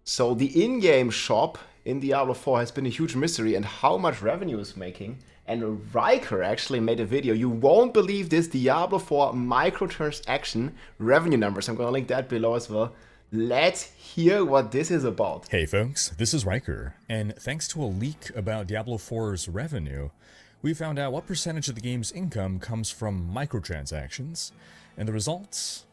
So the in-game shop in Diablo 4 has been a huge mystery, and how much revenue is making. And Riker actually made a video. You won't believe this, Diablo 4 microtransaction revenue numbers. I'm gonna link that below as well. Let's hear what this is about. Hey folks, this is Riker, and thanks to a leak about Diablo 4's revenue, we found out what percentage of the game's income comes from microtransactions, and the results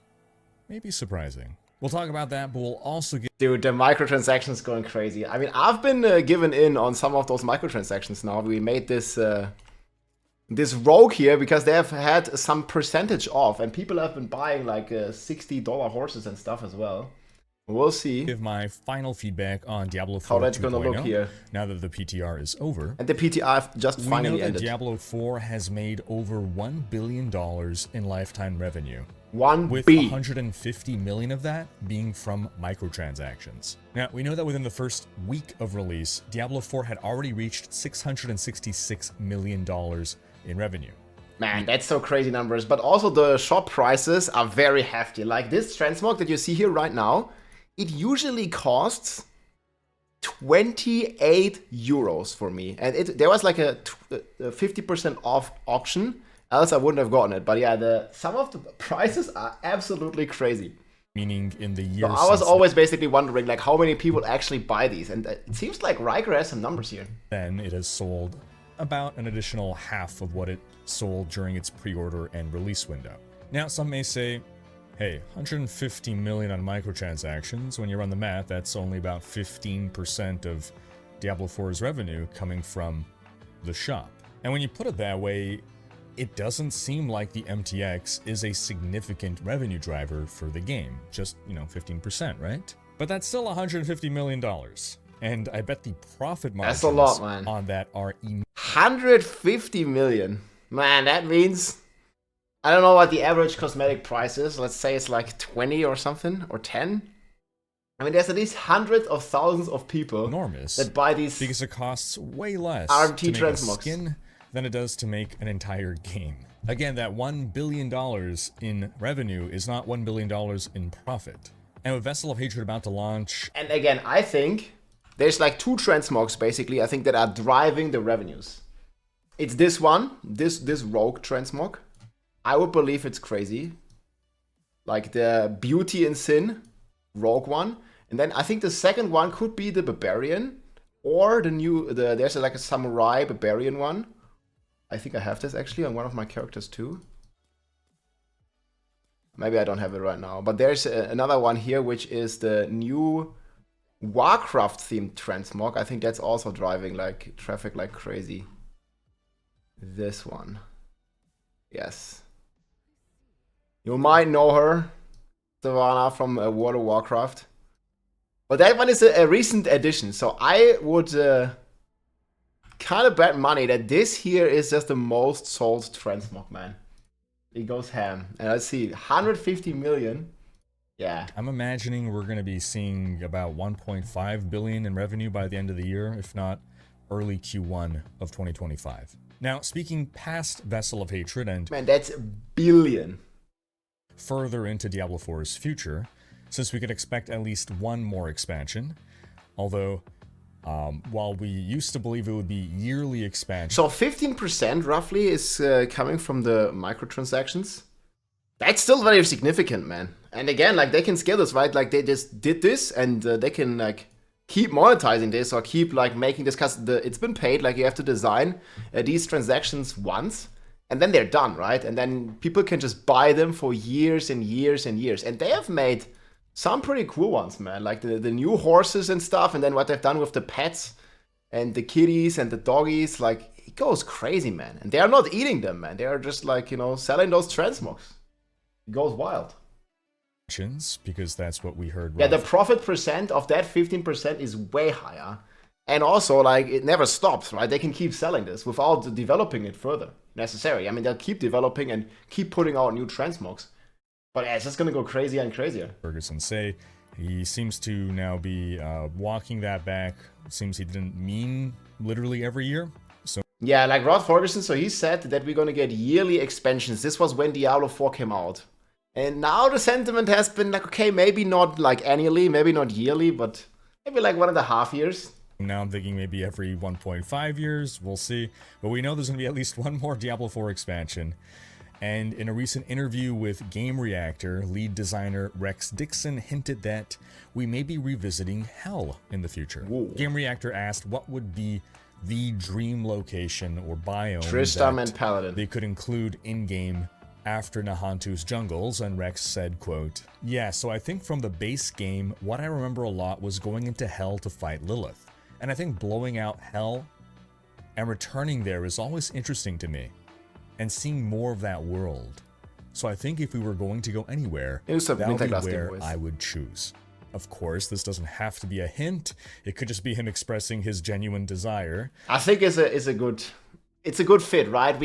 may be surprising. We'll talk about that, but we'll also get... Dude, the microtransactions going crazy. I mean, I've been given in on some of those microtransactions now. We made this this rogue here because they have had some percentage off, and people have been buying like $60 horses and stuff as well. We'll see. Give my final feedback on Diablo 4 how that's gonna look here now that the PTR is over. And the PTR just finally ended. Diablo 4 has made over $1 billion in lifetime revenue. With 150 million of that being from microtransactions. Now, we know that within the first week of release, Diablo 4 had already reached $666 million in revenue. Man, that's so crazy numbers. But also the shop prices are very hefty. Like this transmog that you see here right now, it usually costs 28 euros for me. And there was like a 50% off auction. Else I wouldn't have gotten it. But yeah, some of the prices are absolutely crazy. Meaning in the year. So I was always basically wondering like how many people actually buy these. And it seems like Riker has some numbers here. Then it has sold about an additional half of what it sold during its pre-order and release window. Now, some may say, hey, 150 million on microtransactions, when you run the math, that's only about 15% of Diablo 4's revenue coming from the shop. And when you put it that way, it doesn't seem like the MTX is a significant revenue driver for the game. Just, 15%, right? But that's still $150 million. And I bet the profit margins that's a lot, man. On that are 150 million. Man, that means... I don't know what the average cosmetic price is. Let's say it's like 20 or something, or 10. I mean, there's at least hundreds of thousands of people that buy these because it costs way less RMT to make a transmogs skin than it does to make an entire game. Again, that $1 billion in revenue is not $1 billion in profit. And with Vessel of Hatred about to launch... And again, I think there's like two transmogs, basically, I think, that are driving the revenues. It's this one, this rogue transmog. I would believe it's crazy. Like the Beauty and Sin rogue one. And then I think the second one could be the Barbarian. Or there's like a Samurai Barbarian one. I think I have this actually on one of my characters too. Maybe I don't have it right now. But there's another one here, which is the new Warcraft themed transmog. I think that's also driving like traffic like crazy. This one. Yes. You might know her, Savannah, from World of Warcraft. But that one is a recent addition. So I would kind of bet money that this here is just the most sold transmog, man. It goes ham. And let's see, 150 million. Yeah. I'm imagining we're going to be seeing about 1.5 billion in revenue by the end of the year, if not early Q1 of 2025. Now, speaking past Vessel of Hatred and... Man, that's billion. Further into Diablo 4's future, since we could expect at least one more expansion, although while we used to believe it would be yearly expansion. So 15% roughly is coming from the microtransactions. That's still very significant, man. And again, like they can scale this, right? Like they just did this and they can like keep monetizing this or keep like making this, because it's been paid. Like you have to design these transactions once. And then they're done, right? And then people can just buy them for years and years and years. And they have made some pretty cool ones, man. Like the new horses and stuff. And then what they've done with the pets and the kitties and the doggies. Like, it goes crazy, man. And they are not eating them, man. They are just like, selling those transmogs. It goes wild. Because that's what we heard. Yeah, the profit percent of that 15% is way higher. And also, like, it never stops, right? They can keep selling this without developing it further, necessarily. I mean, they'll keep developing and keep putting out new transmogs. But yeah, it's just gonna go crazier and crazier. Ferguson say he seems to now be walking that back. Seems he didn't mean literally every year. So yeah, like Rod Ferguson, so he said that we're gonna get yearly expansions. This was when Diablo 4 came out. And now the sentiment has been like, okay, maybe not like annually, maybe not yearly, but Maybe like 1.5 years. Now I'm thinking maybe every 1.5 years, we'll see. But we know there's going to be at least one more Diablo 4 expansion. And in a recent interview with Game Reactor, lead designer Rex Dixon hinted that we may be revisiting Hell in the future. Whoa. Game Reactor asked what would be the dream location or biome Tristram that and Paladin. they could include in-game after Nahantu's jungles, and Rex said, quote, "Yeah, so I think from the base game, what I remember a lot was going into Hell to fight Lilith. And I think blowing out Hell and returning there is always interesting to me, and seeing more of that world. So I think if we were going to go anywhere, that would be where I would choose." Of course, this doesn't have to be a hint. It could just be him expressing his genuine desire. I think it's a good fit, right?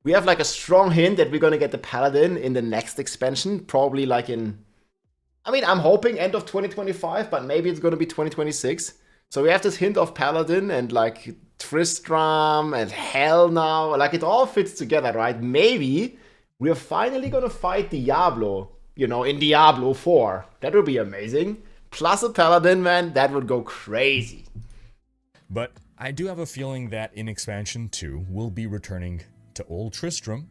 We have like a strong hint that we're gonna get the Paladin in the next expansion, probably like I'm hoping end of 2025, but maybe it's gonna be 2026. So we have this hint of Paladin and like Tristram and Hell now. Like it all fits together, right? Maybe we're finally gonna fight Diablo, in Diablo 4. That would be amazing. Plus a Paladin, man, that would go crazy. But I do have a feeling that in Expansion 2, we'll be returning to Old Tristram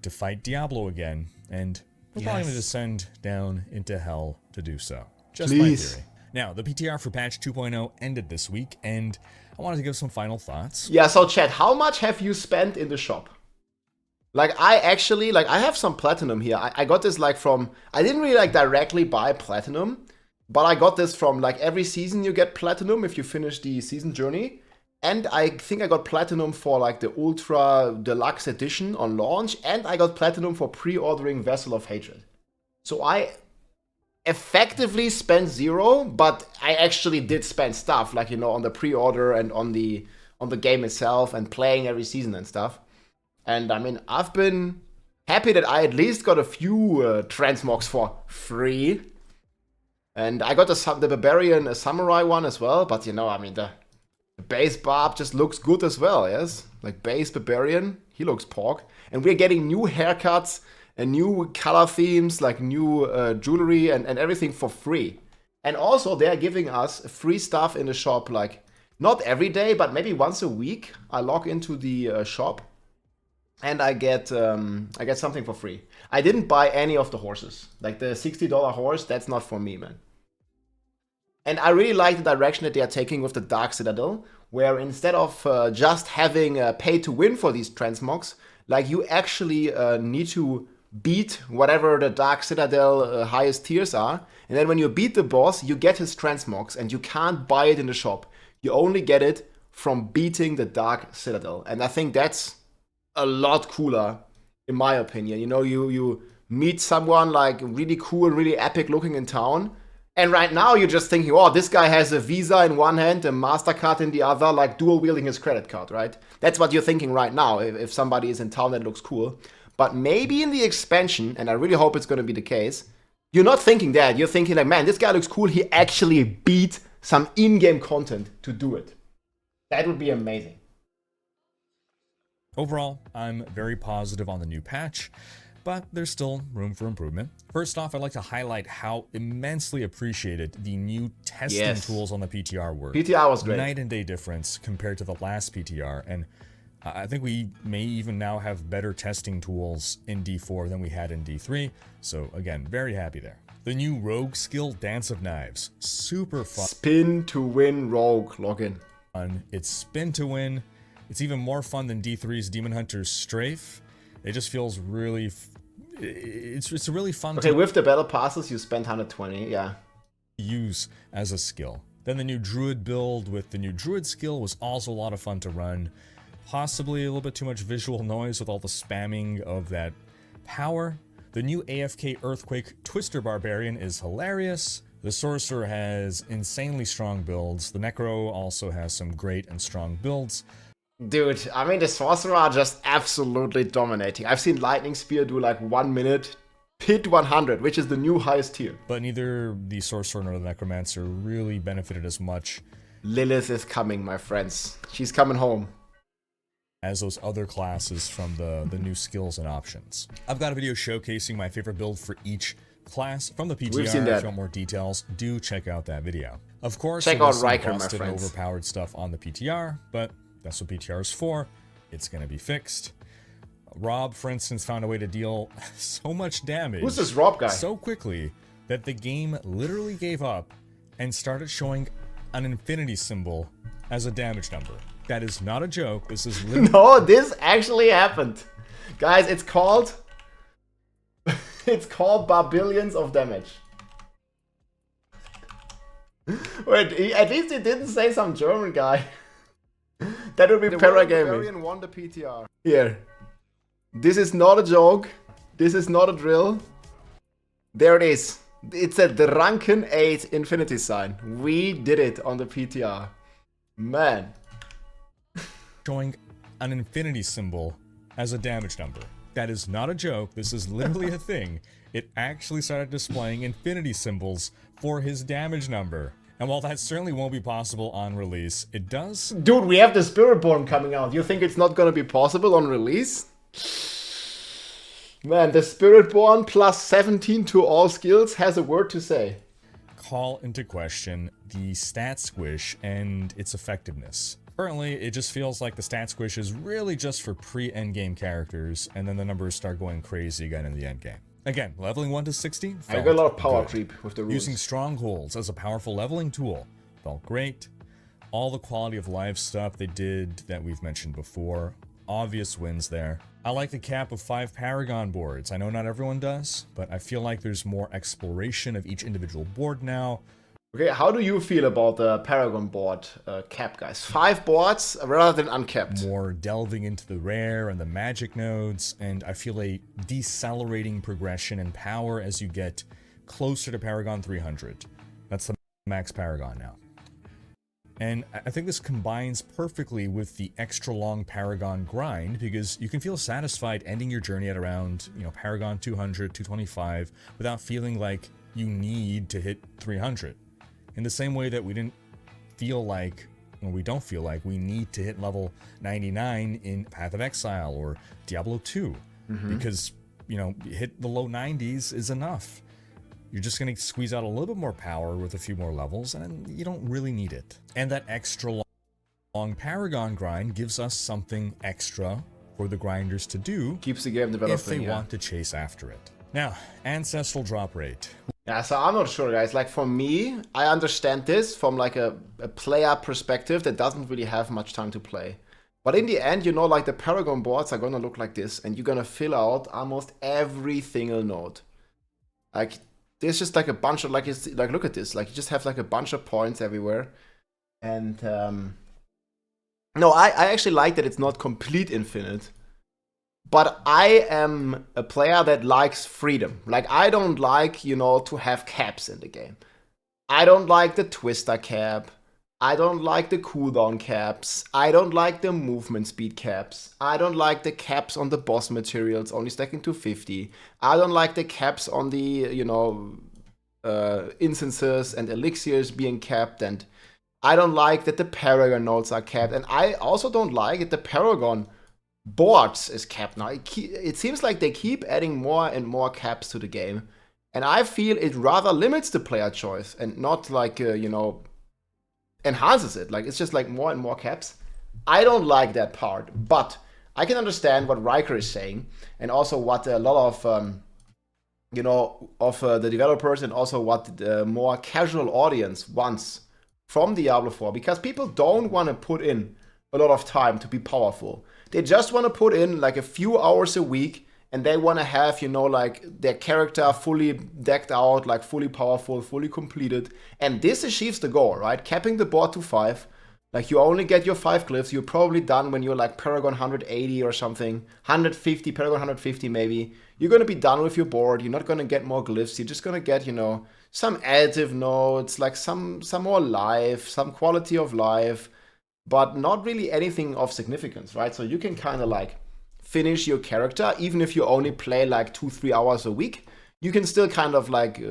to fight Diablo again, and we're probably going to descend down into Hell to do so. Just my theory. Now, the PTR for Patch 2.0 ended this week, and I wanted to give some final thoughts. Yeah, so chat, how much have you spent in the shop? Like, I have some platinum here. I got this like from, I didn't really like directly buy platinum, but I got this from like every season you get platinum if you finish the season journey. And I think I got platinum for like the Ultra Deluxe Edition on launch, and I got platinum for pre-ordering Vessel of Hatred. So I effectively spent 0, but I actually did spend stuff like, on the pre-order and on the game itself and playing every season and stuff. And I've been happy that I at least got a few transmogs for free. And I got the Barbarian Samurai one as well, but the base Barb just looks good as well, yes? Like base Barbarian, he looks pork. And we're getting new haircuts and new color themes, like new jewelry and everything for free. And also they're giving us free stuff in the shop, like not every day, but maybe once a week. I log into the shop and I get something for free. I didn't buy any of the horses. Like the $60 horse, that's not for me, man. And I really like the direction that they are taking with the Dark Citadel, where instead of just having pay to win for these transmogs, like you actually need to beat whatever the Dark Citadel highest tiers are. And then when you beat the boss, you get his transmogs and you can't buy it in the shop. You only get it from beating the Dark Citadel. And I think that's a lot cooler, in my opinion. You meet someone like really cool, really epic looking in town. And right now you're just thinking, oh, this guy has a Visa in one hand, a MasterCard in the other, like dual wielding his credit card, right? That's what you're thinking right now if somebody is in town that looks cool. But maybe in the expansion, and I really hope it's going to be the case, you're not thinking that. You're thinking like, man, this guy looks cool. He actually beat some in-game content to do it. That would be amazing. Overall, I'm very positive on the new patch, but there's still room for improvement. First off, I'd like to highlight how immensely appreciated the new testing tools on the PTR were. PTR was great. Night and day difference compared to the last PTR, and I think we may even now have better testing tools in D4 than we had in D3, so again, very happy there. The new rogue skill, Dance of Knives, super fun. Spin to win rogue login. It's spin to win. It's even more fun than D3's Demon Hunter's Strafe. It just feels really, it's really fun to with the battle passes, you spend 120, yeah. Use as a skill. Then the new Druid build with the new Druid skill was also a lot of fun to run. Possibly a little bit too much visual noise with all the spamming of that power. The new AFK Earthquake Twister Barbarian is hilarious. The Sorcerer has insanely strong builds. The Necro also has some great and strong builds. Dude, the Sorcerer are just absolutely dominating. I've seen Lightning Spear do like 1 minute, hit 100, which is the new highest tier. But neither the Sorcerer nor the Necromancer really benefited as much. Lilith is coming, my friends. She's coming home. As those other classes from the new skills and options. I've got a video showcasing my favorite build for each class from the PTR. We've seen that. If you want more details, do check out that video. Of course, check there out was some Riker, my busted and friends. overpowered stuff on the PTR, but that's what PTR is for. It's going to be fixed. Rob, for instance, found a way to deal so much damage Who's this Rob guy? so quickly that the game literally gave up and started showing an infinity symbol as a damage number. That is not a joke. This is literally... No, this actually happened. Guys, it's called... it's called Barbillions of Damage. Wait, at least he didn't say some German guy. That would be Paragaming. Won the PTR. Here. This is not a joke. This is not a drill. There it is. It's a Drunken 8 infinity sign. We did it on the PTR. Man. Showing an infinity symbol as a damage number. That is not a joke. This is literally a thing. It actually started displaying infinity symbols for his damage number. And while that certainly won't be possible on release, it does... Dude, we have the Spiritborn coming out. You think it's not gonna be possible on release? Man, the Spiritborn plus 17 to all skills has a word to say. Call into question the stat squish and its effectiveness. Currently, it just feels like the stat squish is really just for pre-endgame characters, and then the numbers start going crazy again in the endgame. Again, leveling 1 to 60 I got a lot of power creep with the rules. Using strongholds as a powerful leveling tool felt great. All the quality of life stuff they did that we've mentioned before, obvious wins there. I like the cap of 5 Paragon boards. I know not everyone does, but I feel like there's more exploration of each individual board now. Okay, how do you feel about the Paragon board cap, guys? 5 boards rather than uncapped. More delving into the rare and the magic nodes, and I feel a decelerating progression in power as you get closer to Paragon 300. That's the max Paragon now. And I think this combines perfectly with the extra long Paragon grind, because you can feel satisfied ending your journey at around, Paragon 200, 225 without feeling like you need to hit 300. In the same way that we don't feel like we need to hit level 99 in Path of Exile or Diablo 2, because, hit the low 90s is enough. You're just going to squeeze out a little bit more power with a few more levels, and you don't really need it. And that extra long Paragon grind gives us something extra for the grinders to do. Keeps the game developing, if they want to chase after it. Now, Ancestral drop rate. Yeah, so I'm not sure, guys. Like, for me, I understand this from like a player perspective that doesn't really have much time to play. But in the end, like the Paragon boards are gonna look like this, and you're gonna fill out almost every single node. Like, there's just like a bunch of look at this. Like, you just have like a bunch of points everywhere. And no, I actually like that it's not complete infinite. But I am a player that likes freedom. Like, I don't like, to have caps in the game. I don't like the twister cap. I don't like the cooldown caps. I don't like the movement speed caps. I don't like the caps on the boss materials only stacking to 50. I don't like the caps on the, instances and elixirs being capped. And I don't like that the Paragon nodes are capped. And I also don't like that the Paragon boards is capped now. It seems like they keep adding more and more caps to the game, and I feel it rather limits the player choice and not like enhances it. Like, it's just like more and more caps. I don't like that part, but I can understand what Riker is saying, and also what a lot of the developers, and also what the more casual audience wants from Diablo 4, because people don't want to put in a lot of time to be powerful. They just want to put in like a few hours a week, and they want to have, like their character fully decked out, like fully powerful, fully completed. And this achieves the goal, right? Capping the board to 5. Like, you only get your 5 glyphs. You're probably done when you're like Paragon 180 or something. 150, Paragon 150 maybe. You're going to be done with your board. You're not going to get more glyphs. You're just going to get, some additive nodes, like some more life, some quality of life, but not really anything of significance, right? So you can kind of like finish your character, even if you only play like 2-3 hours a week. You can still kind of like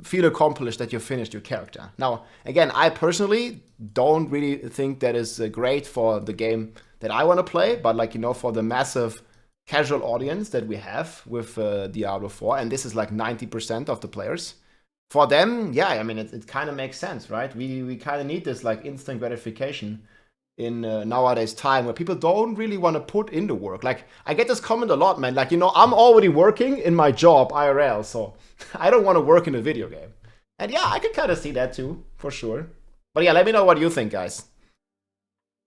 feel accomplished that you finished your character. Now, again, I personally don't really think that is great for the game that I want to play, but like, for the massive casual audience that we have with Diablo 4, and this is like 90% of the players. For them, yeah, I mean, it kind of makes sense, right? We kind of need this like instant gratification in nowadays time where people don't really want to put in the work. Like, I get this comment a lot, man. Like, you know, I'm already working in my job IRL, so I don't want to work in a video game. And yeah, I can kind of see that too, for sure. But yeah, let me know what you think, guys.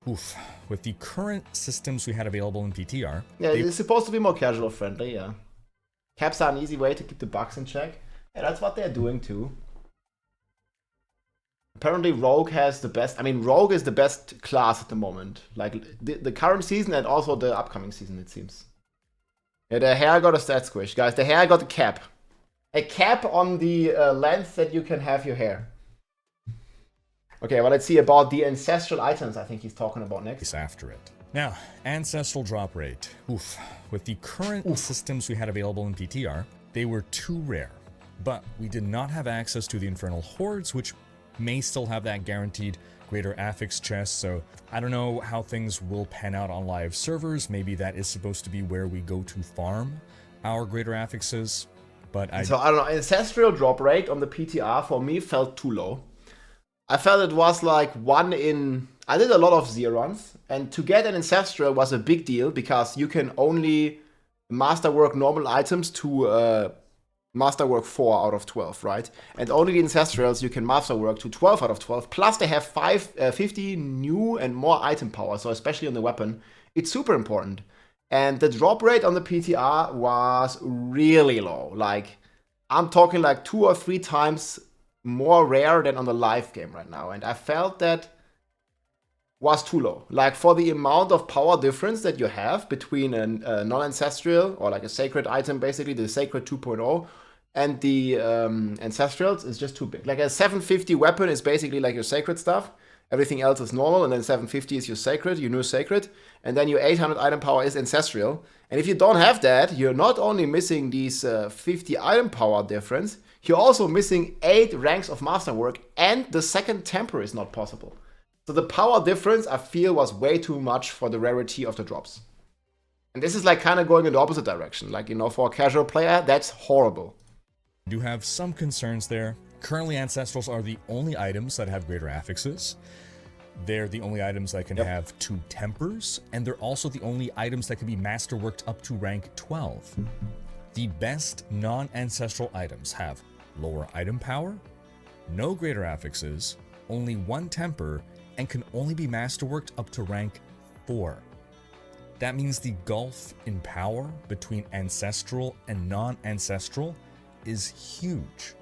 Oof. With the current systems we had available in PTR... Yeah, it's supposed to be more casual friendly, yeah. Caps are an easy way to keep the bugs in check. Yeah, that's what they're doing too. Apparently Rogue has the best... I mean, Rogue is the best class at the moment. Like, the current season and also the upcoming season, it seems. Yeah, the hair got a stat squish. Guys, the hair got a cap. A cap on the length that you can have your hair. Okay, well, let's see about the Ancestral Items I think he's talking about next. After it. Now, Ancestral drop rate. Oof. With the current systems we had available in PTR, they were too rare. But we did not have access to the Infernal Hordes, which may still have that guaranteed greater affix chest, so I don't know how things will pan out on live servers. Maybe that is supposed to be where we go to farm our greater affixes, but So, I don't know, Ancestral drop rate on the PTR for me felt too low. I felt it was like 1 in... I did a lot of Z-runs, and to get an Ancestral was a big deal because you can only masterwork normal items to masterwork 4 out of 12, right? And only the Ancestrals you can masterwork to 12 out of 12, plus they have 50 new and more item power, so especially on the weapon, it's super important. And the drop rate on the PTR was really low. Like, I'm talking like 2 or 3 times more rare than on the live game right now, and I felt that was too low. Like, for the amount of power difference that you have between a non-ancestral or like a sacred item, basically the sacred 2.0, and the ancestrals is just too big. Like, a 750 weapon is basically like your sacred stuff. Everything else is normal, and then 750 is your sacred, your new sacred, and then your 800 item power is ancestral. And if you don't have that, you're not only missing these 50 item power difference, you're also missing 8 ranks of masterwork, and the second temper is not possible. So the power difference, I feel, was way too much for the rarity of the drops. And this is like kind of going in the opposite direction. Like, you know, for a casual player, that's horrible. I do have some concerns there. Currently, Ancestrals are the only items that have greater affixes. They're the only items that can have 2 tempers, and they're also the only items that can be masterworked up to rank 12. The best non-ancestral items have lower item power, no greater affixes, only 1 temper, and can only be masterworked up to rank 4. That means the gulf in power between ancestral and non-ancestral is huge.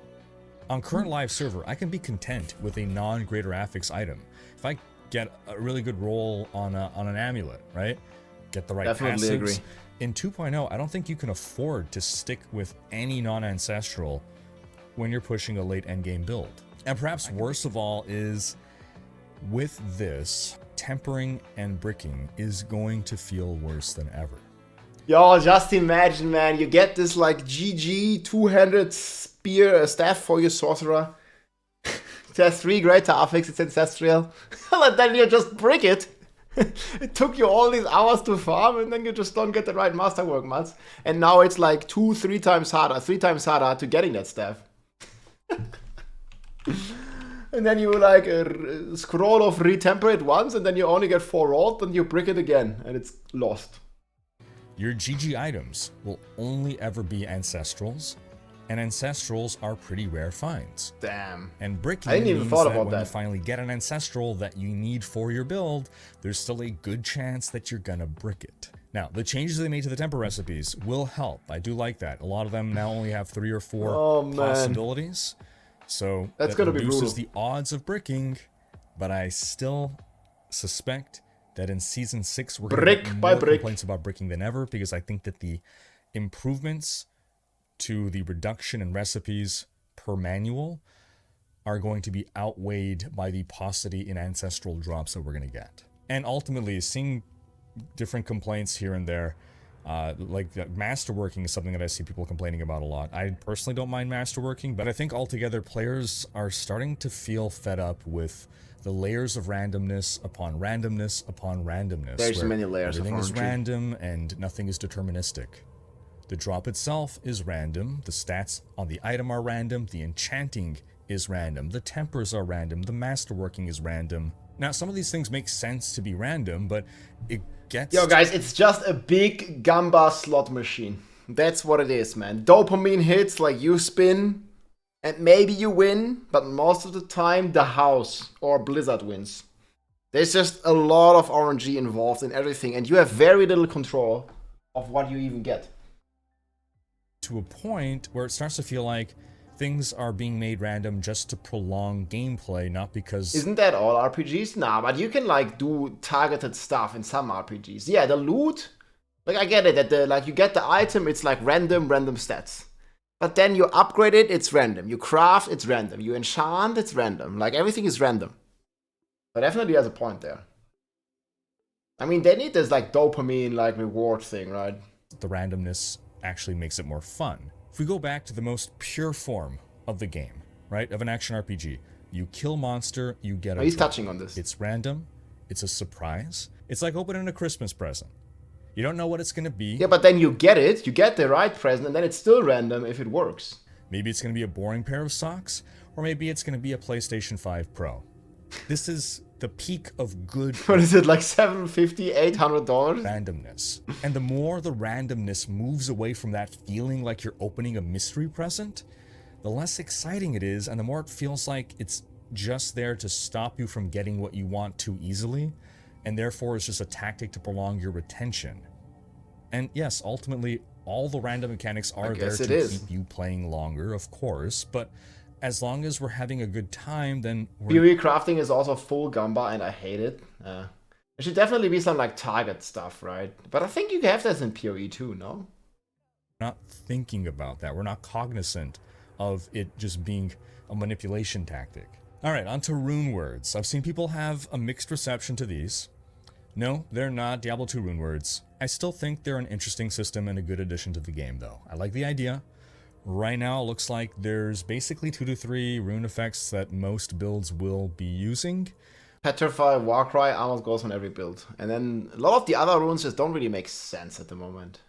On current live server, I can be content with a non-greater affix item. If I get a really good roll on an amulet, right? Get the right Definitely passives. agree. In 2.0, I don't think you can afford to stick with any non-ancestral when you're pushing a late endgame build. And perhaps worst of all is, with this, tempering and bricking is going to feel worse than ever. Yo, just imagine, man, you get this like GG two-handed spear staff for your sorcerer. It has 3 greater affix, it's ancestral. And then you just brick it. It took you all these hours to farm, and then you just don't get the right masterwork mats. And now it's like 3 times harder to getting that staff. And then you like scroll of retemper it once, and then you only get 4 rolls, and you brick it again, and it's lost. Your GG items will only ever be Ancestrals, and Ancestrals are pretty rare finds. Damn. And bricking I didn't even means thought that about when that. you finally get an Ancestral that you need for your build, there's still a good chance that you're gonna brick it. Now, the changes they made to the temper recipes will help. I do like that. A lot of them now only have 3 or 4 possibilities. So that's that gonna be reduces brutal. the odds of bricking, but I still suspect that in Season 6 we're going to get more complaints about bricking than ever, because I think that the improvements to the reduction in recipes per manual are going to be outweighed by the paucity in ancestral drops that we're going to get. And ultimately, seeing different complaints here and there, Masterworking is something that I see people complaining about a lot. I personally don't mind masterworking, but I think altogether players are starting to feel fed up with the layers of randomness upon randomness upon randomness. There's so many layers of everything is RNG. random and nothing is deterministic. The drop itself is random, the stats on the item are random, the enchanting is random, the tempers are random, the masterworking is random. Now, some of these things make sense to be random, but it gets... Yo, guys, it's just a big Gamba slot machine. That's what it is, man. Dopamine hits, like you spin, and maybe you win, but most of the time, the house or Blizzard wins. There's just a lot of RNG involved in everything, and you have very little control of what you even get. To a point where it starts to feel like things are being made random just to prolong gameplay, not because... Isn't that all RPGs? Nah, but you can like do targeted stuff in some RPGs. Yeah, the loot, like I get it, that the like you get the item, it's like random stats. But then you upgrade it, it's random. You craft, it's random. You enchant, it's random. Like everything is random. But definitely has a point there. I mean, they need this like dopamine like reward thing, right? The randomness actually makes it more fun. If we go back to the most pure form of the game, right, of an action RPG, you kill monster, you get a He's drop. touching on this. It's random, it's a surprise. It's like opening a Christmas present. You don't know what it's gonna be. Yeah, but then you get it, you get the right present, and then it's still random if it works. Maybe it's gonna be a boring pair of socks, or maybe it's gonna be a PlayStation 5 Pro. This is the peak of good... What is it, like $750, $800? randomness. And the more the randomness moves away from that feeling like you're opening a mystery present, the less exciting it is, and the more it feels like it's just there to stop you from getting what you want too easily, and therefore it's just a tactic to prolong your retention. And yes, ultimately, all the random mechanics are there to keep you playing longer, of course, but as long as we're having a good time, then PoE crafting is also full Gamba, and I hate it. There should definitely be some like target stuff, right? But I think you have this in PoE too, no? not thinking about that. We're not cognizant of it just being a manipulation tactic. Alright, on to rune words. I've seen people have a mixed reception to these. No, they're not Diablo 2 rune words. I still think they're an interesting system and a good addition to the game, though. I like the idea. Right now, it looks like there's basically 2 to 3 rune effects that most builds will be using. Petrify, Warcry almost goes on every build. And then a lot of the other runes just don't really make sense at the moment.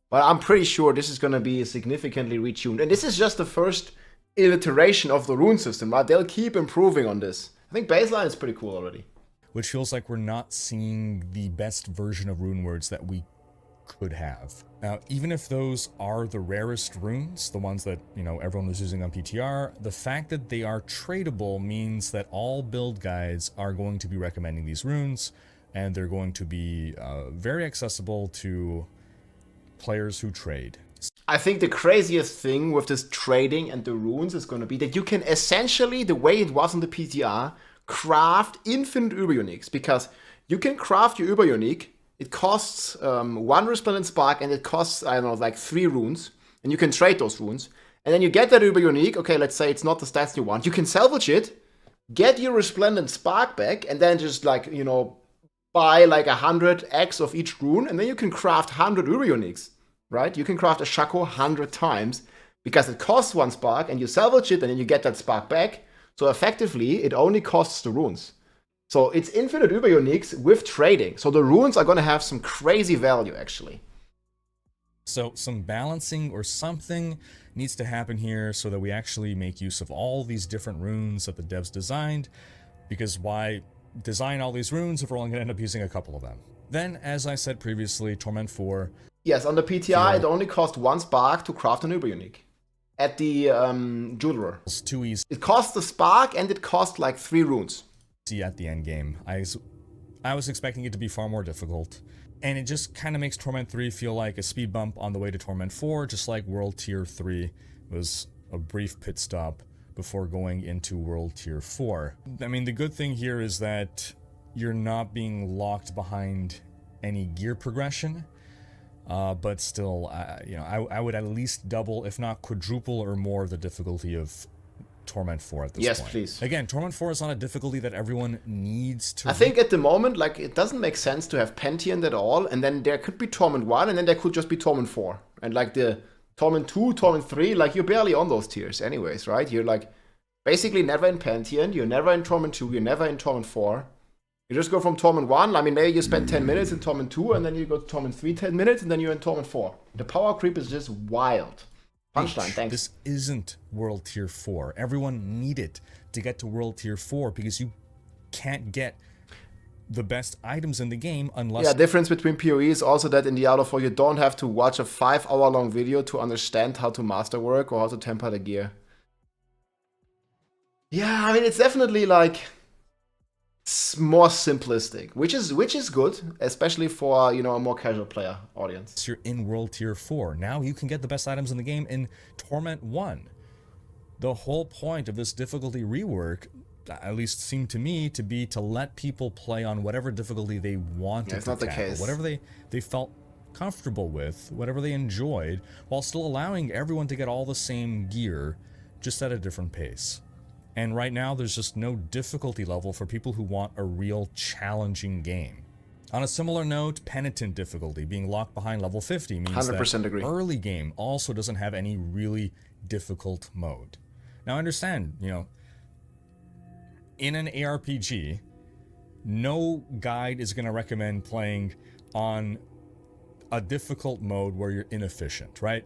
But I'm pretty sure this is going to be significantly retuned. And this is just the first iteration of the rune system, right? They'll keep improving on this. I think baseline is pretty cool already. Which feels like we're not seeing the best version of rune words that we could have. Now, even if those are the rarest runes, the ones that, you know, everyone was using on PTR, the fact that they are tradable means that all build guides are going to be recommending these runes, and they're going to be very accessible to players who trade. I think the craziest thing with this trading and the runes is going to be that you can essentially, the way it was in the PTR, craft infinite Uber-Uniques, because you can craft your Uber-Unique. It costs 1 Resplendent Spark, and it costs, I don't know, like 3 runes, and you can trade those runes. And then you get that Uber-Unique, okay, let's say it's not the stats you want. You can salvage it, get your Resplendent Spark back, and then just like, you know, buy like 100x of each rune, and then you can craft 100 Uber-Uniques, right? You can craft a Shaco 100 times, because it costs 1 Spark, and you salvage it, and then you get that Spark back. So effectively, it only costs the runes. So it's infinite Uber-Uniques with trading. So the runes are going to have some crazy value, actually. So some balancing or something needs to happen here so that we actually make use of all these different runes that the devs designed. Because why design all these runes if we're only going to end up using a couple of them? Then, as I said previously, Torment 4... Yes, on the PTR, it only cost 1 Spark to craft an Uber-Unique. At the jeweler. It's too easy. It cost the Spark, and it cost like 3 runes. At the end game. I was expecting it to be far more difficult, and it just kind of makes Torment 3 feel like a speed bump on the way to Torment 4, just like World Tier 3 was a brief pit stop before going into World Tier 4. I mean, the good thing here is that you're not being locked behind any gear progression, but still, you know, I would at least double, if not quadruple or more, the difficulty of Torment 4 at this yes, point. please. Again, Torment 4 is not a difficulty that everyone needs to... I think at the moment, like, it doesn't make sense to have Pantheon at all, and then there could be Torment 1, and then there could just be Torment 4. And like the Torment 2, Torment 3, like, you're barely on those tiers anyways, right? You're like basically never in Pantheon, you're never in Torment 2, you're never in Torment 4. You just go from Torment 1, I mean, maybe you spend 10 minutes in Torment 2, and then you go to Torment 3, 10 minutes, and then you're in Torment 4. The power creep is just wild. Punchline, thanks. This isn't World Tier 4. Everyone needed to get to World Tier 4 because you can't get the best items in the game unless... Yeah, difference between PoE is also that in Diablo 4 you don't have to watch a 5-hour-long video to understand how to masterwork or how to temper the gear. Yeah, I mean, it's definitely like more simplistic, which is good, especially for, you know, a more casual player audience. You're in World Tier 4. Now you can get the best items in the game in Torment 1. The whole point of this difficulty rework, at least seemed to me, to be to let people play on whatever difficulty they wanted it's to not tackle, the case. whatever they felt comfortable with, whatever they enjoyed, while still allowing everyone to get all the same gear, just at a different pace. And right now, there's just no difficulty level for people who want a real challenging game. On a similar note, Penitent difficulty, being locked behind level 50, means 100% that agree. early game also doesn't have any really difficult mode. Now, I understand, you know, in an ARPG, no guide is going to recommend playing on a difficult mode where you're inefficient, right?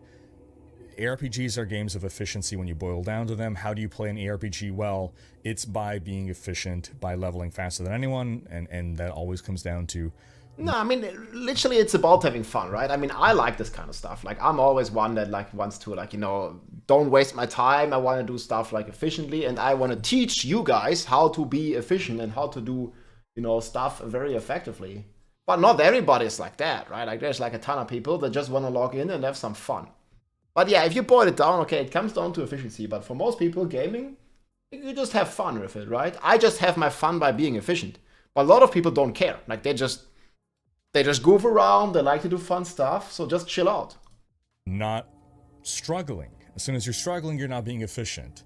ARPGs are games of efficiency when you boil down to them. How do you play an ARPG well? It's by being efficient, by leveling faster than anyone, and that always comes down to... No, I mean, literally it's about having fun, right? I mean, I like this kind of stuff. Like, I'm always one that, like, wants to, like, you know, don't waste my time. I want to do stuff, like, efficiently, and I want to teach you guys how to be efficient and how to do, you know, stuff very effectively. But not everybody is like that, right? Like, there's, like, a ton of people that just want to log in and have some fun. But yeah, if you boil it down, okay, it comes down to efficiency. But for most people, gaming, you just have fun with it, right? I just have my fun by being efficient. But a lot of people don't care. Like, they just goof around, they like to do fun stuff, so just chill out. Not struggling. As soon as you're struggling, you're not being efficient.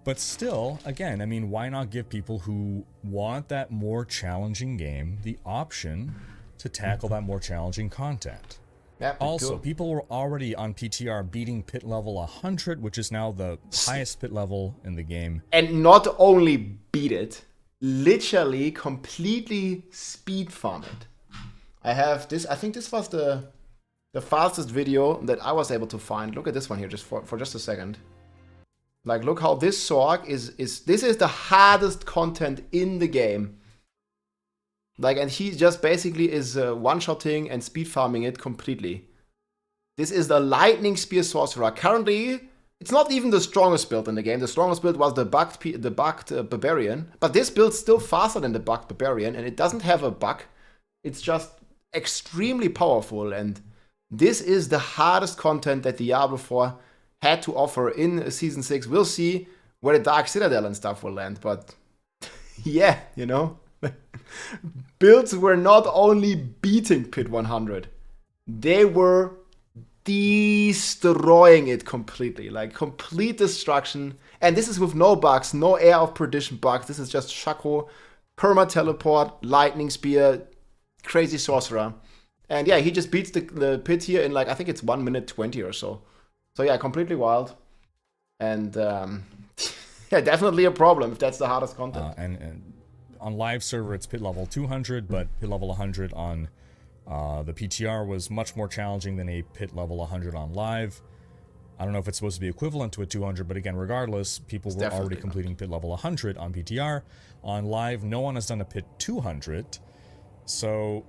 But still, again, I mean, why not give people who want that more challenging game the option to tackle that more challenging content? Yeah, also, cool. people were already on PTR beating pit level 100, which is now the highest pit level in the game. And not only beat it, literally completely speed farm it. I have this, I think this was the fastest video that I was able to find. Look at this one here, just for just a second. Like, look how this Sorg this is the hardest content in the game. Like, and he just basically is one-shotting and speed farming it completely. This is the Lightning Spear Sorcerer. Currently, it's not even the strongest build in the game. The strongest build was the bugged Barbarian. But this build's still faster than the bugged Barbarian, and it doesn't have a bug. It's just extremely powerful, and this is the hardest content that Diablo 4 had to offer in Season 6. We'll see where the Dark Citadel and stuff will land, but yeah, you know. Builds were not only beating Pit 100, they were destroying it completely, like complete destruction. And this is with no bugs, no Air of Perdition bugs. This is just Shaco, Perma Teleport, Lightning Spear, Crazy Sorcerer. And yeah, he just beats the pit here in, like, I think it's 1 minute 20 or so. So yeah, completely wild. And yeah, definitely a problem if that's the hardest content. And on live server, it's pit level 200, but pit level 100 on the PTR was much more challenging than a pit level 100 on live. I don't know if it's supposed to be equivalent to a 200, but again, regardless, people were already completing pit level 100 on PTR. On live, no one has done a pit 200. So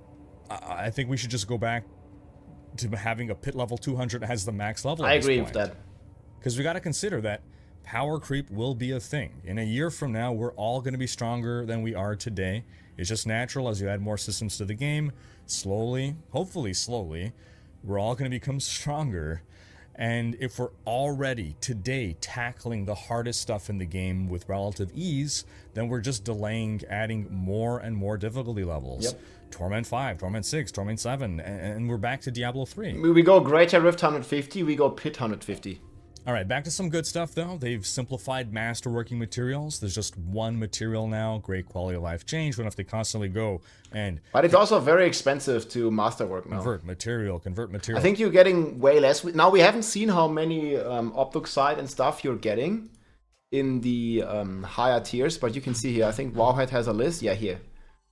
I think we should just go back to having a pit level 200 as the max level. I agree with that. Because we got to consider that power creep will be a thing. In a year from now, we're all going to be stronger than we are today. It's just natural as you add more systems to the game. Slowly, hopefully slowly, we're all going to become stronger. And if we're already today tackling the hardest stuff in the game with relative ease, then we're just delaying adding more and more difficulty levels. Yep. Torment 5, Torment 6, Torment 7, and we're back to Diablo 3. We go Greater Rift 150, we go Pit 150. All right, back to some good stuff though. They've simplified masterworking materials. There's just one material now. Great quality of life change. We don't have to constantly go and. But it's also very expensive to masterwork now. Convert material. I think you're getting way less. Now we haven't seen how many Optoxide and stuff you're getting in the higher tiers, but you can see here. I think Wowhead has a list. Yeah, here.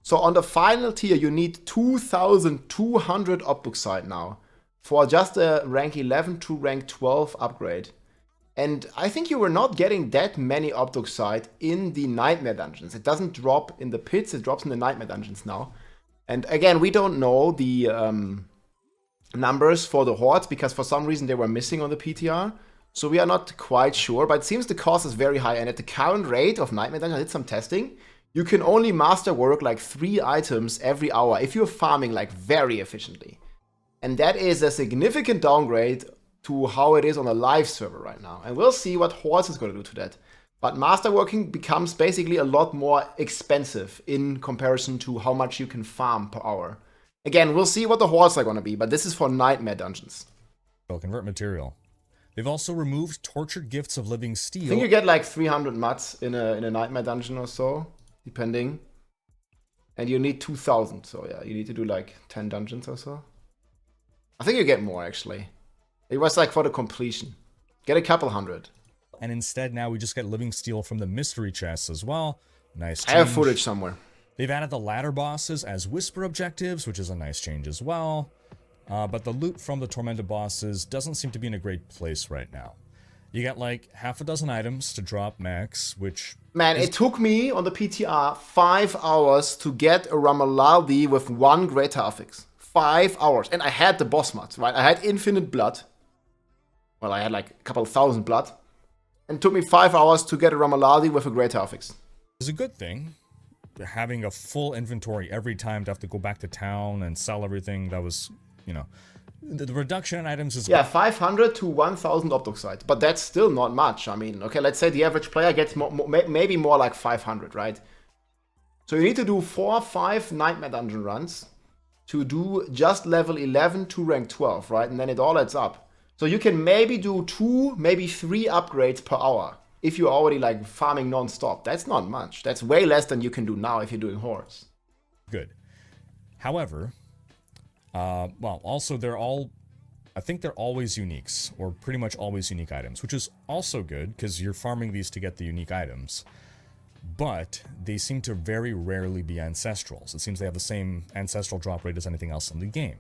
So on the final tier, you need 2,200 Optoxide now for just a rank 11 to rank 12 upgrade. And I think you were not getting that many Optoxide in the Nightmare Dungeons. It doesn't drop in the pits, it drops in the Nightmare Dungeons now. And again, we don't know the numbers for the Hordes, because for some reason they were missing on the PTR. So we are not quite sure, but it seems the cost is very high. And at the current rate of Nightmare Dungeons, I did some testing, you can only masterwork like 3 items every hour if you're farming like very efficiently. And that is a significant downgrade to how it is on a live server right now. And we'll see what Hordes is going to do to that. But masterworking becomes basically a lot more expensive in comparison to how much you can farm per hour. Again, we'll see what the Hordes are going to be, but this is for Nightmare Dungeons. They'll convert material. They've also removed Tortured Gifts of Living Steel. I think you get like 300 mats in a Nightmare Dungeon or so, depending. And you need 2,000, so yeah, you need to do like 10 dungeons or so. I think you get more, actually. It was like for the completion. Get a couple hundred. And instead now we just get living steel from the mystery chests as well. Nice change. I have footage somewhere. They've added the ladder bosses as whisper objectives, which is a nice change as well. But the loot from the tormented bosses doesn't seem to be in a great place right now. You get like half a dozen items to drop max, which... Man, it took me on the PTR 5 hours to get a Ramalaldi with 1 greater affix. 5 hours. And I had the boss mods, right? I had infinite blood. Well, I had like a couple thousand blood. And it took me 5 hours to get a Ramalaldi with a greater affix. It's a good thing. Having a full inventory every time to have to go back to town and sell everything, that was, you know... The reduction in items is... Yeah, 500 to 1,000 Optoxide. But that's still not much. I mean, okay, let's say the average player gets maybe more like 500, right? So you need to do 4 or 5 Nightmare Dungeon runs to do just level 11 to rank 12, right? And then it all adds up. So you can maybe do 2, maybe 3 upgrades per hour if you're already like farming non-stop. That's not much. That's way less than you can do now if you're doing Hordes. Good. However, well, also I think they're always uniques, or pretty much always unique items, which is also good because you're farming these to get the unique items. But they seem to very rarely be ancestrals. It seems they have the same ancestral drop rate as anything else in the game.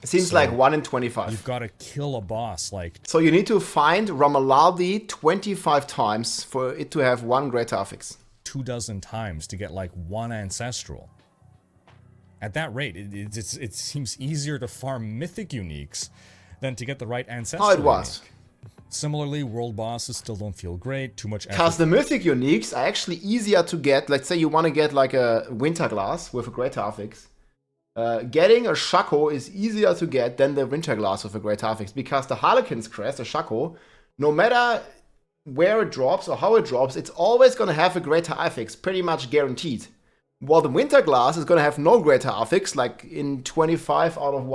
It seems like 1 in 25. You've got to kill a boss like... So you need to find Ramalaldi 25 times for it to have 1 greater affix. 24 times to get like 1 ancestral. At that rate, it seems easier to farm mythic uniques than to get the right ancestral. Oh, it was. Unique. Similarly, world bosses still don't feel great. Too much effort. Because the mythic uniques are actually easier to get. Let's say you want to get like a winter glass with a greater affix. Getting a Shaco is easier to get than the winter glass with a greater affix, because the Harlequin's crest, the Shaco, no matter where it drops or how it drops, it's always going to have a greater affix, pretty much guaranteed. While the winter glass is going to have no greater affix, like in 25 out of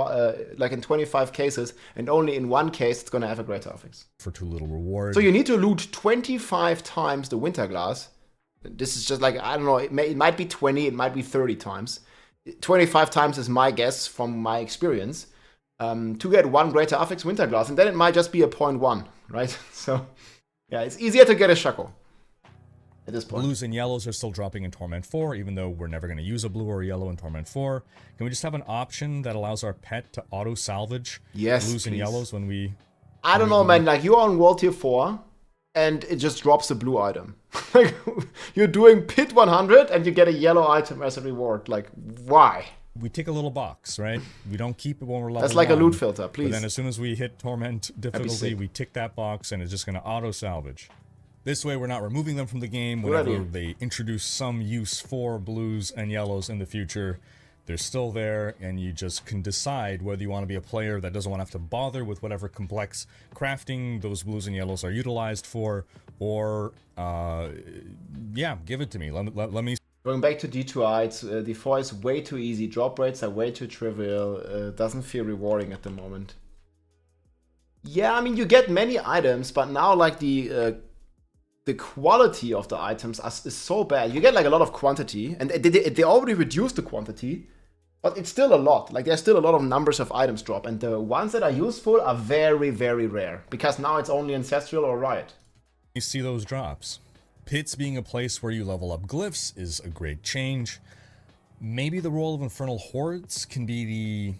like in 25 cases, and only in 1 case it's going to have a greater affix. For too little reward. So you need to loot 25 times the winter glass. This is just like, I don't know, it might be 20, it might be 30 times. 25 times is my guess from my experience, to get 1 greater affix winter glass, and then it might just be a 0.1, right? So yeah, it's easier to get a Shaco at this point. Blues and yellows are still dropping in Torment 4, even though we're never going to use a blue or a yellow in Torment 4. Can we just have an option that allows our pet to auto-salvage blues and yellows when we... I don't know, man. Like, you're on World Tier 4, and it just drops a blue item. Like, you're doing Pit 100, and you get a yellow item as a reward. Like, why? We tick a little box, right? We don't keep it when we're level 1. That's like a loot filter, please. But then as soon as we hit Torment difficulty, we tick that box, and it's just going to auto-salvage. This way, we're not removing them from the game. Whenever they introduce some use for blues and yellows in the future, they're still there, and you just can decide whether you want to be a player that doesn't want to have to bother with whatever complex crafting those blues and yellows are utilized for, or, yeah, give it to me. Let me... Going back to D2I, D4 is way too easy. Drop rates are way too trivial. Doesn't feel rewarding at the moment. Yeah, I mean, you get many items, but now like the quality of the items is so bad. You get like a lot of quantity, and they already reduced the quantity, but it's still a lot. Like there's still a lot of numbers of items drop, and the ones that are useful are very, very rare, because now it's only Ancestral or Riot. You see those drops. Pits being a place where you level up glyphs is a great change. Maybe the role of Infernal Hordes can be the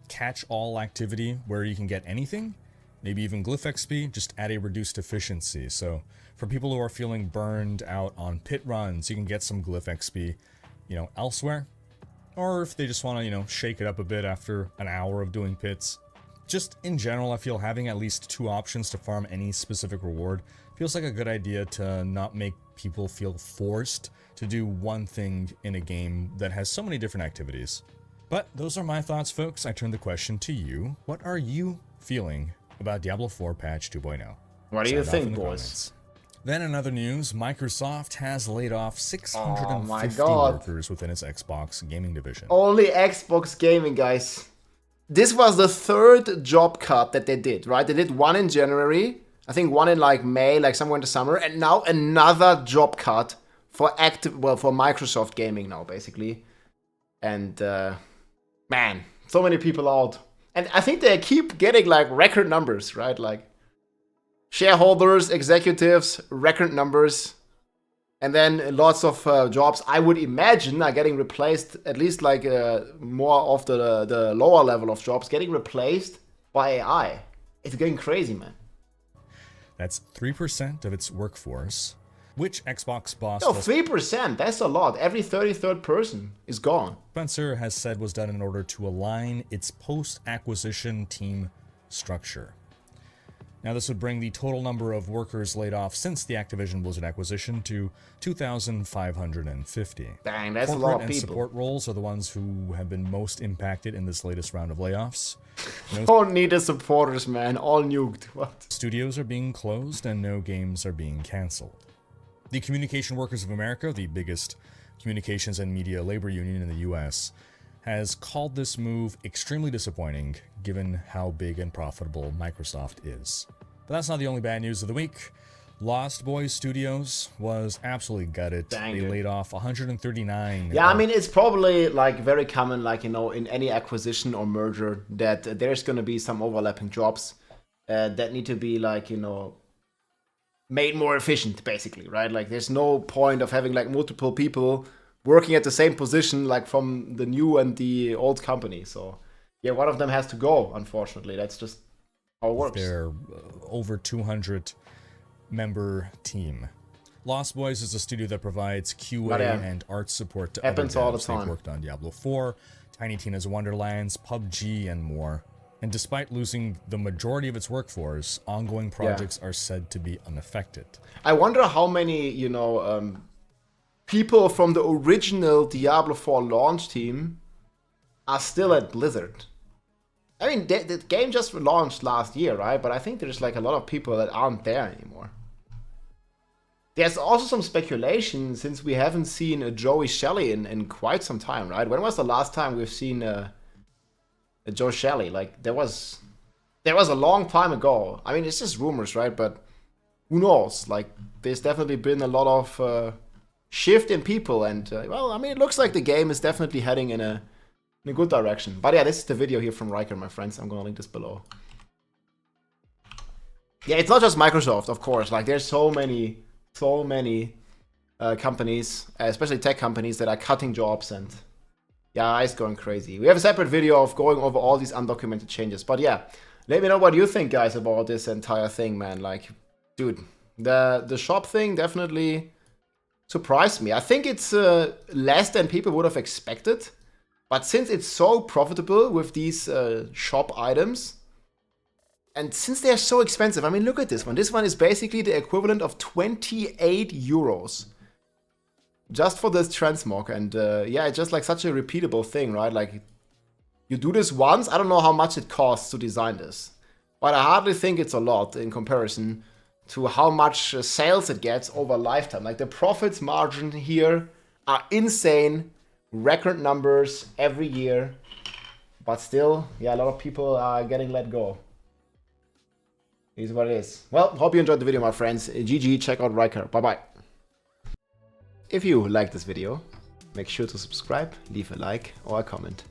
catch-all activity where you can get anything. Maybe even glyph XP, just at a reduced efficiency. So for people who are feeling burned out on pit runs, you can get some glyph XP, elsewhere. Or if they just want to, shake it up a bit after an hour of doing pits. Just in general, I feel having at least 2 options to farm any specific reward feels like a good idea to not make people feel forced to do one thing in a game that has so many different activities. But those are my thoughts, folks. I turn the question to you. What are you feeling about Diablo 4 Patch 2.0? What do you think, boys? Then in other news, Microsoft has laid off 650 workers within its Xbox gaming division. Only Xbox gaming, guys. This was the 3rd job cut that they did, right? They did one in January, I think one in like May, like somewhere in the summer, and now another job cut for for Microsoft gaming now, basically. And man, so many people out. And I think they keep getting like record numbers, right? Like shareholders, executives, record numbers. And then lots of jobs, I would imagine, are getting replaced, at least like more of the lower level of jobs, getting replaced by AI. It's getting crazy, man. That's 3% of its workforce. Which Xbox boss... No, 3%, that's a lot. Every 33rd person is gone. Spencer has said was done in order to align its post-acquisition team structure. Now, this would bring the total number of workers laid off since the Activision Blizzard acquisition to 2,550. Dang, that's a lot of people. And support roles are the ones who have been most impacted in this latest round of layoffs. Don't need the supporters, man. All nuked. What? Studios are being closed and no games are being cancelled. The Communication Workers of America, the biggest communications and media labor union in the US, has called this move extremely disappointing, given how big and profitable Microsoft is. But that's not the only bad news of the week. Lost Boys Studios was absolutely gutted. They laid off 139. Yeah, I mean, it's probably like very common, like, in any acquisition or merger, that there's going to be some overlapping jobs that need to be like, made more efficient, basically, right? Like, there's no point of having like multiple people working at the same position, like from the new and the old company. So yeah, one of them has to go, unfortunately. That's just how it works. They're over 200 member team. Lost Boys is a studio that provides QA and art support to happens other devs. All the time. They've worked on Diablo 4, Tiny Tina's Wonderlands, PUBG, and more. And despite losing the majority of its workforce, ongoing projects are said to be unaffected. I wonder how many, people from the original Diablo 4 launch team are still at Blizzard. I mean, the game just launched last year, right? But I think there's like a lot of people that aren't there anymore. There's also some speculation, since we haven't seen a Joey Shelley in quite some time, right? When was the last time we've seen a Joe Shelley? Like, there was a long time ago. I mean, it's just rumors, right? But who knows? Like, there's definitely been a lot of shift in people, and well, I mean, it looks like the game is definitely heading in a good direction. But yeah, this is the video here from Riker, my friends. I'm gonna link this below. Yeah, it's not just Microsoft, of course. Like, there's so many companies, especially tech companies, that are cutting jobs, and yeah, it's going crazy. We have a separate video of going over all these undocumented changes. But yeah, let me know what you think, guys, about this entire thing, man. Like, dude, the shop thing definitely surprised me. I think it's less than people would have expected. But since it's so profitable with these shop items, and since they're so expensive, I mean, look at this one. This one is basically the equivalent of 28 euros. Just for this transmog. And yeah, it's just like such a repeatable thing, right? Like, you do this once. I don't know how much it costs to design this, but I hardly think it's a lot in comparison to how much sales it gets over lifetime. Like, the profits margin here are insane. Record numbers every year. But still, yeah, a lot of people are getting let go. Here's what it is. Well, hope you enjoyed the video, my friends. GG, check out Riker. Bye-bye. If you like this video, make sure to subscribe, leave a like or a comment.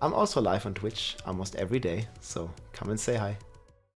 I'm also live on Twitch almost every day, so come and say hi.